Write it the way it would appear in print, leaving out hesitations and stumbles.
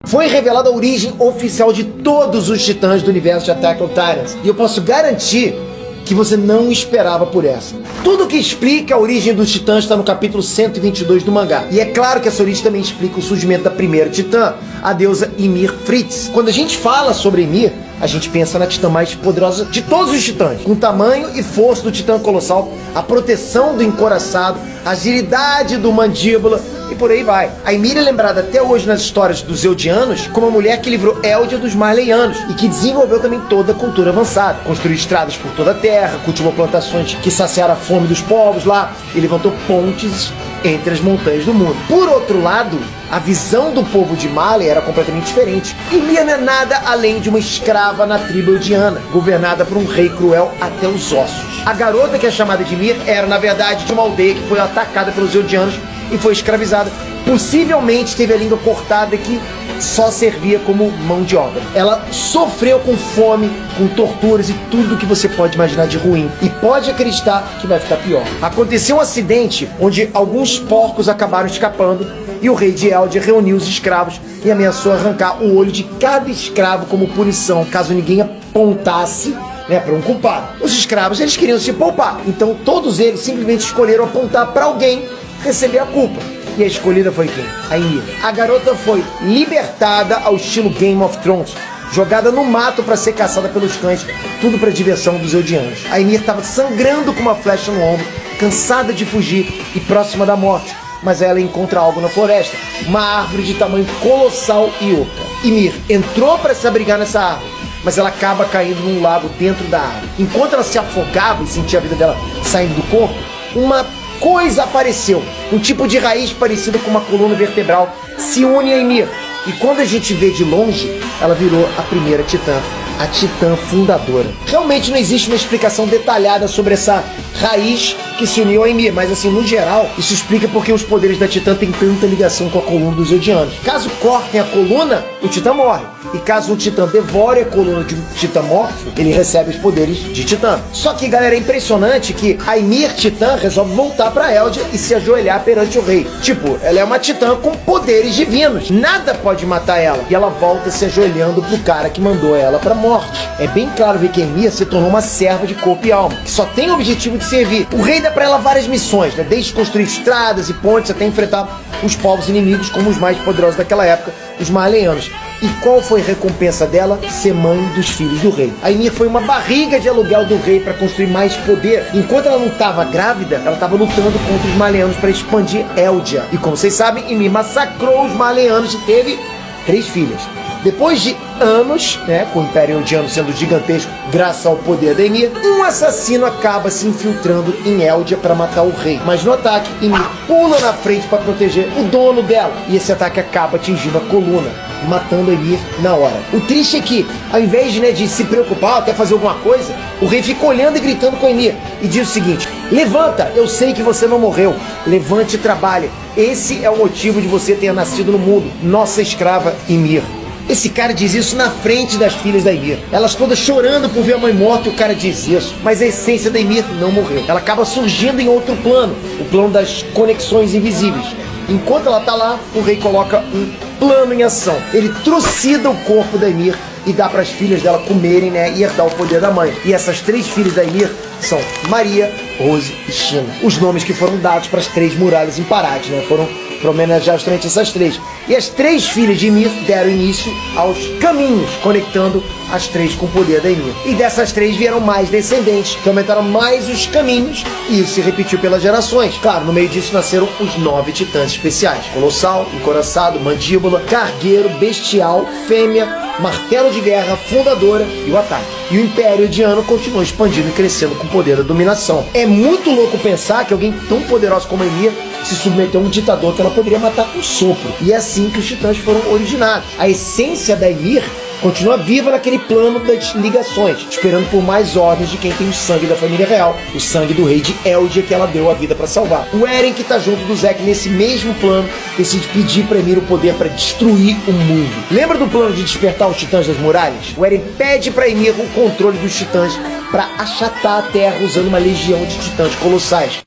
Foi revelada a origem oficial de todos os titãs do universo de Attack on Titans. E eu posso garantir que você não esperava por essa. Tudo que explica a origem dos titãs está no capítulo 122 do mangá. E é claro que essa origem também explica o surgimento da primeira titã, a deusa Ymir Fritz. Quando a gente fala sobre Ymir, a gente pensa na titã mais poderosa de todos os titãs, com o tamanho e força do titã colossal, a proteção do encoraçado, a agilidade do mandíbula e por aí vai. A Ymir é lembrada até hoje nas histórias dos Eldianos como a mulher que livrou Eldia dos Marleyanos e que desenvolveu também toda a cultura avançada. Construiu estradas por toda a terra, cultivou plantações que saciaram a fome dos povos lá e levantou pontes entre as montanhas do mundo. Por outro lado, a visão do povo de Marley era completamente diferente. Ymir não é nada além de uma escrava na tribo Eldiana, governada por um rei cruel até os ossos. A garota que é chamada de Ymir era, na verdade, de uma aldeia que foi atacada pelos Eldianos e foi escravizada. Possivelmente teve a língua cortada que só servia como mão de obra. Ela sofreu com fome, com torturas e tudo que você pode imaginar de ruim. E pode acreditar que vai ficar pior. Aconteceu um acidente onde alguns porcos acabaram escapando e o rei de Eldia reuniu os escravos e ameaçou arrancar o olho de cada escravo como punição, caso ninguém apontasse para um culpado. Os escravos, eles queriam se poupar. Então todos eles simplesmente escolheram apontar para alguém receber a culpa. E a escolhida foi quem? A Ymir. A garota foi libertada ao estilo Game of Thrones, jogada no mato para ser caçada pelos cães, tudo para diversão dos Eldianos. A Ymir estava sangrando com uma flecha no ombro, cansada de fugir e próxima da morte, mas ela encontra algo na floresta, uma árvore de tamanho colossal e oca. Ymir entrou para se abrigar nessa árvore, mas ela acaba caindo num lago dentro da árvore. Enquanto ela se afogava e sentia a vida dela saindo do corpo, uma coisa apareceu, um tipo de raiz parecida com uma coluna vertebral, se une a Ymir. E quando a gente vê de longe, ela virou a primeira titã, a titã fundadora. Realmente não existe uma explicação detalhada sobre essa raiz que se uniu a Ymir, mas assim, no geral, isso explica porque os poderes da titã têm tanta ligação com a coluna dos Eldianos. Caso cortem a coluna, o titã morre. E caso o titã devore a coluna de um titã morfo, ele recebe os poderes de titã. Só que, galera, é impressionante que a Ymir titã resolve voltar pra Eldia e se ajoelhar perante o rei. Tipo, ela é uma titã com poderes divinos. Nada pode matar ela. E ela volta se ajoelhando pro cara que mandou ela pra morte. É bem claro ver que a Ymir se tornou uma serva de corpo e alma, que só tem o objetivo de servir. O rei dá pra ela várias missões, né? Desde construir estradas e pontes até enfrentar os povos inimigos como os mais poderosos daquela época, os Marleyanos. E qual foi a recompensa dela? Ser mãe dos filhos do rei. A Ymir foi uma barriga de aluguel do rei para construir mais poder. Enquanto ela não estava grávida, ela estava lutando contra os Marleyanos para expandir Eldia. E como vocês sabem, Ymir massacrou os Marleyanos e teve 3 filhas. Depois de anos, com o Império Eldiano sendo gigantesco graças ao poder da Ymir, um assassino acaba se infiltrando em Eldia para matar o rei. Mas no ataque, Ymir pula na frente para proteger o dono dela. E esse ataque acaba atingindo a coluna, matando a Ymir na hora. O triste é que, ao invés de se preocupar até fazer alguma coisa, o rei fica olhando e gritando com a Ymir e diz o seguinte: levanta, eu sei que você não morreu, levante e trabalhe. Esse é o motivo de você ter nascido no mundo, nossa escrava Ymir. Esse cara diz isso na frente das filhas da Ymir. Elas todas chorando por ver a mãe morta e o cara diz isso. Mas a essência da Ymir não morreu. Ela acaba surgindo em outro plano, o plano das conexões invisíveis. Enquanto ela tá lá, o rei coloca um plano em ação. Ele trucida o corpo da Ymir e dá para as filhas dela comerem, e herdar o poder da mãe. E essas 3 filhas da Ymir são Maria, Rose e China. Os nomes que foram dados para as 3 muralhas em Parad, foram para homenagear justamente essas 3. E as 3 filhas de Ymir deram início aos caminhos, conectando as 3 com o poder da Ymir. E dessas 3 vieram mais descendentes, que aumentaram mais os caminhos, e isso se repetiu pelas gerações. Claro, no meio disso nasceram os 9 titãs especiais: Colossal, Encoraçado, Mandíbula, Cargueiro, Bestial, Fêmea, Martelo de Guerra, Fundadora e o Ataque. E o Império Eldiano continuou expandindo e crescendo com o poder da dominação. É muito louco pensar que alguém tão poderoso como a Ymir se submeteu a um ditador que ela poderia matar com sopro. E é assim que os titãs foram originados. A essência da Ymir continua viva naquele plano das ligações, esperando por mais ordens de quem tem o sangue da família real, o sangue do rei de Eldia que ela deu a vida para salvar. O Eren, que tá junto do Zack nesse mesmo plano, decide pedir pra Ymir o poder para destruir o mundo. Lembra do plano de despertar os titãs das muralhas? O Eren pede pra Ymir o controle dos titãs para achatar a terra usando uma legião de titãs colossais.